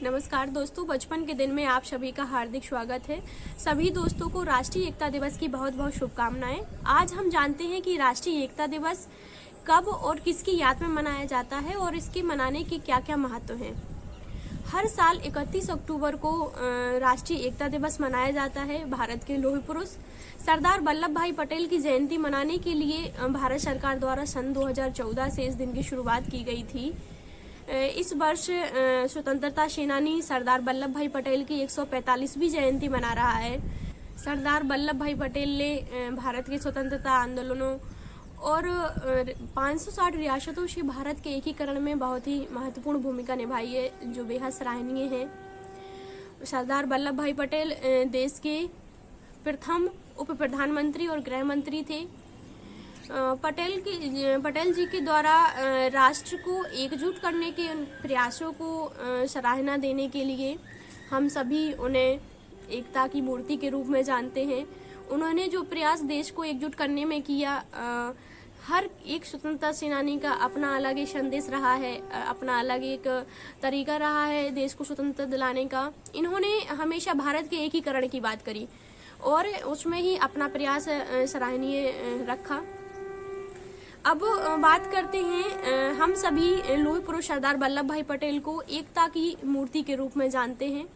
नमस्कार दोस्तों, बचपन के दिन में आप सभी का हार्दिक स्वागत है। सभी दोस्तों को राष्ट्रीय एकता दिवस की बहुत बहुत शुभकामनाएं। आज हम जानते हैं कि राष्ट्रीय एकता दिवस कब और किसकी याद में मनाया जाता है और इसके मनाने की क्या क्या महत्व है। हर साल 31 अक्टूबर को राष्ट्रीय एकता दिवस मनाया जाता है। भारत के लौह पुरुष सरदार वल्लभ भाई पटेल की जयंती मनाने के लिए भारत सरकार द्वारा सन 2014 से इस दिन की शुरुआत की गई थी। इस वर्ष स्वतंत्रता सेनानी सरदार वल्लभ भाई पटेल की 145वीं जयंती मना रहा है। सरदार वल्लभ भाई पटेल ने भारत के स्वतंत्रता आंदोलनों और 560 रियासतों से भारत के एकीकरण में बहुत ही महत्वपूर्ण भूमिका निभाई है, जो बेहद सराहनीय है। सरदार वल्लभ भाई पटेल देश के प्रथम उप प्रधानमंत्री और गृह मंत्री थे। पटेल जी के द्वारा राष्ट्र को एकजुट करने के प्रयासों को सराहना देने के लिए हम सभी उन्हें एकता की मूर्ति के रूप में जानते हैं। उन्होंने जो प्रयास देश को एकजुट करने में किया, हर एक स्वतंत्रता सेनानी का अपना अलग एक संदेश रहा है, अपना अलग एक तरीका रहा है देश को स्वतंत्रता दिलाने का। इन्होंने हमेशा भारत के एकीकरण की बात करी और उसमें ही अपना प्रयास सराहनीय रखा। अब बात करते हैं, हम सभी लौह पुरुष सरदार वल्लभ भाई पटेल को एकता की मूर्ति के रूप में जानते हैं।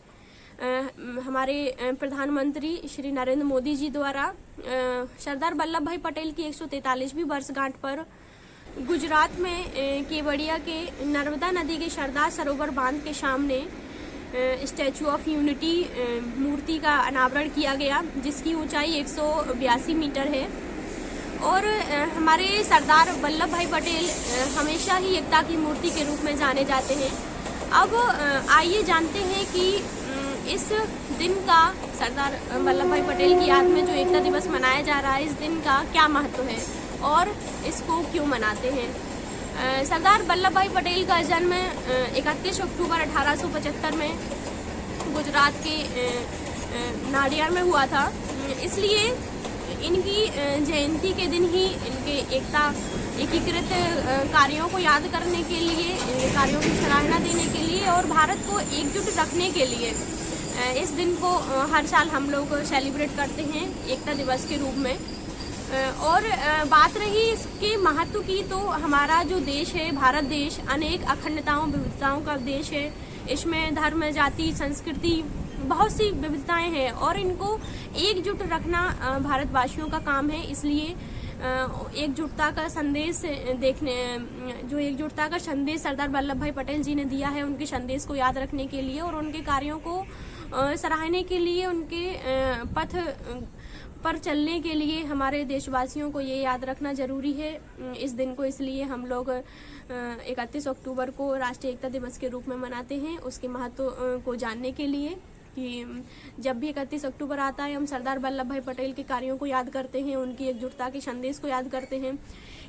हमारे प्रधानमंत्री श्री नरेंद्र मोदी जी द्वारा सरदार वल्लभ भाई पटेल की 143वीं वर्षगांठ पर गुजरात में केवड़िया के नर्मदा नदी के सरदार सरोवर बांध के सामने स्टैचू ऑफ यूनिटी मूर्ति का अनावरण किया गया, जिसकी ऊंचाई 182 मीटर है। और हमारे सरदार वल्लभ भाई पटेल हमेशा ही एकता की मूर्ति के रूप में जाने जाते हैं। अब आइए जानते हैं कि इस दिन का सरदार वल्लभ भाई पटेल की याद में जो एकता दिवस मनाया जा रहा है, इस दिन का क्या महत्व है और इसको क्यों मनाते हैं। सरदार वल्लभ भाई पटेल का जन्म 31 अक्टूबर 1875 में गुजरात के नाडियाड में हुआ था। इसलिए इनकी जयंती के दिन ही इनके एकीकृत कार्यों को याद करने के लिए, इनके कार्यों की सराहना देने के लिए और भारत को एकजुट रखने के लिए इस दिन को हर साल हम लोग सेलिब्रेट करते हैं एकता दिवस के रूप में। और बात रही इसके महत्व की, तो हमारा जो देश है, भारत देश, अनेक अखंडताओं विविधताओं का देश है। इसमें धर्म, जाति, संस्कृति, बहुत सी विविधताएं हैं और इनको एकजुट रखना भारतवासियों का काम है। इसलिए एकजुटता का संदेश एकजुटता का संदेश सरदार वल्लभ भाई पटेल जी ने दिया है, उनके संदेश को याद रखने के लिए और उनके कार्यों को सराहने के लिए, उनके पथ पर चलने के लिए हमारे देशवासियों को ये याद रखना जरूरी है इस दिन को। इसलिए हम लोग 31 अक्टूबर को राष्ट्रीय एकता दिवस के रूप में मनाते हैं, उसके महत्व को जानने के लिए कि जब भी 31 अक्टूबर आता है हम सरदार वल्लभ भाई पटेल के कार्यों को याद करते हैं, उनकी एकजुटता के संदेश को याद करते हैं।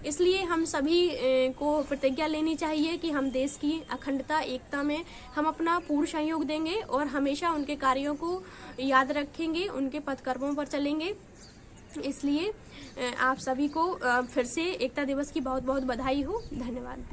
इसलिए हम सभी को प्रतिज्ञा लेनी चाहिए कि हम देश की अखंडता, एकता में हम अपना पूर्ण सहयोग देंगे और हमेशा उनके कार्यों को याद रखेंगे, उनके पथकर्मों पर चलेंगे। इसलिए आप सभी को फिर से एकता दिवस की बहुत बहुत बधाई हो। धन्यवाद।